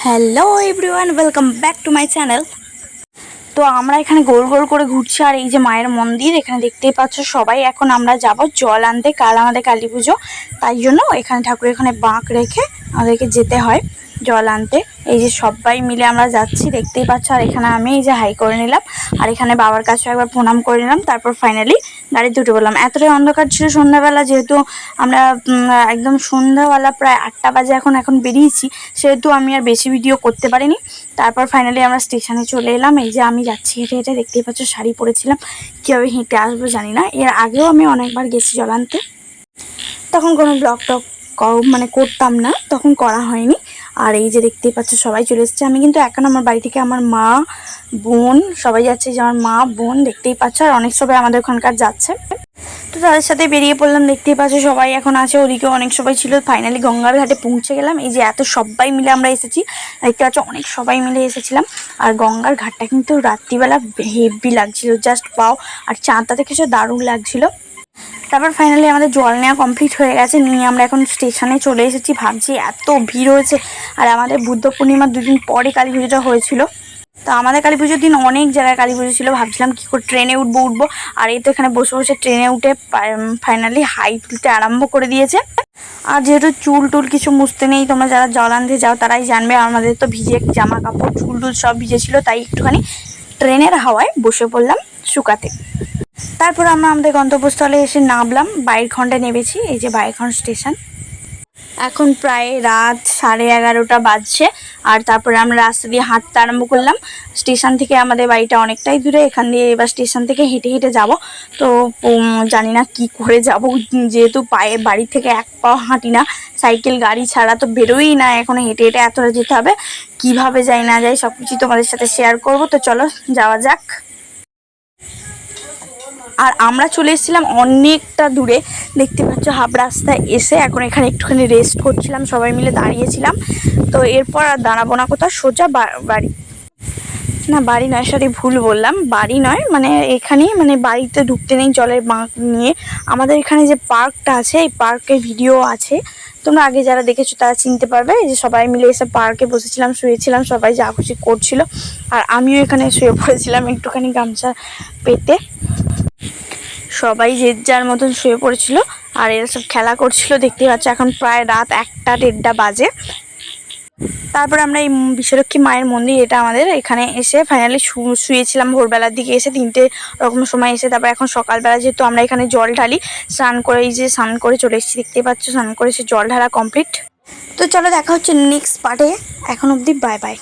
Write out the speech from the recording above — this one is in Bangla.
Hello everyone, welcome back to my channel. তো আমরা এখানে গোল গোল করে ঘুরছি, আর এই যে মায়ের মন্দির এখানে দেখতেই পাচ্ছ সবাই। এখন আমরা যাব জল আনতে, কাল আমাদের কালী পুজো, তাই জন্য এখানে ঠাকুরের এখানে বাঁক রেখে আমাদেরকে যেতে হয় জল আনতে। এই যে সবাই মিলে আমরা যাচ্ছি, দেখতেই পাচ্ছ। আর এখানে আমি এই যে হাই করে নিলাম, আর এখানে বাবার কাছে একবার প্রণাম করে নিলাম, তারপর ফাইনালি গাড়িতে উঠে বললাম। এতটাই অন্ধকার ছিল সন্ধ্যাবেলা, যেহেতু আমরা একদম সন্ধ্যাবেলা প্রায় 8টা বাজে এখন বেরিয়েছি, সেহেতু আমি আর বেশি ভিডিও করতে পারিনি। তারপর ফাইনালি আমরা স্টেশনে চলে এলাম। এই যে আমি যাচ্ছি হেঁটে হেঁটে, দেখতেই পাচ্ছ শাড়ি পরেছিলাম, কীভাবে হেঁটে আসবো জানি না। এর আগেও আমি অনেকবার গেছি জল আনতে, তখন কোনো ব্লগ টক মানে করতাম না, তখন করা হয়নি। আর এই যে দেখতেই পাচ্ছ সবাই চলে এসেছে। আমি কিন্তু এখন আমার বাড়ি থেকে আমার মা বোন সবাই যাচ্ছে, যে আমার মা বোন দেখতেই পাচ্ছ, আর অনেক সবাই আমাদের ওখানকার যাচ্ছে। তো তাদের সাথে বেরিয়ে পড়লাম, দেখতেই পাচ্ছ সবাই এখন আছে, ওদিকে অনেক সবাই ছিল। ফাইনালি গঙ্গার ঘাটে পৌঁছে গেলাম। এই যে এত সবাই মিলে আমরা এসেছি, দেখতে পাচ্ছ অনেক সবাই মিলে এসেছিলাম। আর গঙ্গার ঘাটটা কিন্তু রাত্রিবেলা হেভি লাগছিল, জাস্ট পাও। আর চাঁদটা দেখেছো, দারুণ লাগছিল। তারপর ফাইনালি আমাদের জল নেওয়া কমপ্লিট হয়ে গেছে, নিয়ে আমরা এখন স্টেশনে চলে এসেছি। ভাবছি এত ভিড় হয়েছে, আর আমাদের বুদ্ধ পূর্ণিমার 2 দিন পরে কালী পুজোটা হয়েছিল। তো আমাদের কালী পুজোর দিন অনেক জায়গায় কালী পুজো ছিল, ভাবছিলাম কী করে ট্রেনে উঠবো। আর এই তো এখানে বসে বসে ট্রেনে উঠে ফাইনালি হাই তুলতে আরম্ভ করে দিয়েছে। আর যেহেতু চুল টুল কিছু মুছতে নেই, তোমরা যারা জল আনতে যাও তারাই জানবে। আমাদের তো ভিজে জামা কাপড় চুল টুল সব ভিজেছিল, তাই একটুখানি ট্রেনের হাওয়ায় বসে পড়লাম শুকাতে। তারপর আমরা আমাদের গন্তব্যস্থলে এসে নামলাম, বাইরখণ্ডে নেমেছি। এই যে বাইরখণ্ড স্টেশন। এখন প্রায় রাত 11:30 বাজছে। আর তারপরে আমরা রাস্তা দিয়ে হাঁটতে আরম্ভ করলাম। স্টেশন থেকে আমাদের বাড়িটা অনেকটাই দূরে, এখান দিয়ে এবার স্টেশন থেকে হেঁটে হেঁটে যাব। তো জানি না কি করে যাব, যেহেতু পায়ে বাড়ি থেকে এক পাও হাঁটি না, সাইকেল গাড়ি ছাড়া তো বেরোই না। এখন হেঁটে হেঁটে এতটা যেতে হবে, কিভাবে যাই না যাই সব কিছু তোমাদের সাথে শেয়ার করব। তো চলো যাওয়া যাক। আর আমরা চলে এসেছিলাম অনেকটা দূরে, দেখতে পাচ্ছ হাফ রাস্তায় এসে এখন এখানে একটুখানি রেস্ট করছিলাম, সবাই মিলে দাঁড়িয়েছিলাম। তো এরপর আর দাঁড়াবো না, কোথাও সোজা বাড়ি, না বাড়ি নয়, সরি ভুল বললাম, বাড়ি নয়, মানে এখানেই, মানে বাড়িতে ঢুকতে নেই জলের বাঁক নিয়ে। আমাদের এখানে যে পার্কটা আছে, এই পার্কের ভিডিও আছে, তোমরা আগে যারা দেখেছো তারা চিনতে পারবে। এই যে সবাই মিলে এসে পার্কে বসেছিলাম, শুয়েছিলাম, সবাই যা খুশি করছিল। আর আমিও এখানে শুয়ে পড়েছিলাম একটুখানি গামছা পেতে। সবাই যে যার মতন শুয়ে পড়েছিল, আর এরা সব খেলা করছিল, দেখতে পাচ্ছ। এখন প্রায় রাত 1টা-1:30 বাজে। তারপর আমরা এই বিশ্বলক্ষ্মী মায়ের মন্দির, এটা আমাদের এখানে এসে ফাইনালি শুয়েছিলাম ভোরবেলার দিকে এসে, 3টে রকম সময় এসে। তারপর এখন সকালবেলা, যেহেতু আমরা এখানে জল ঢালি, স্নান করে, এই যে স্নান করে চলে এসেছি, দেখতে পাচ্ছ স্নান করে এসে জল ঢালা কমপ্লিট। তো চলো দেখা হচ্ছে নেক্সট পার্টে। এখন অবধি বাই বাই।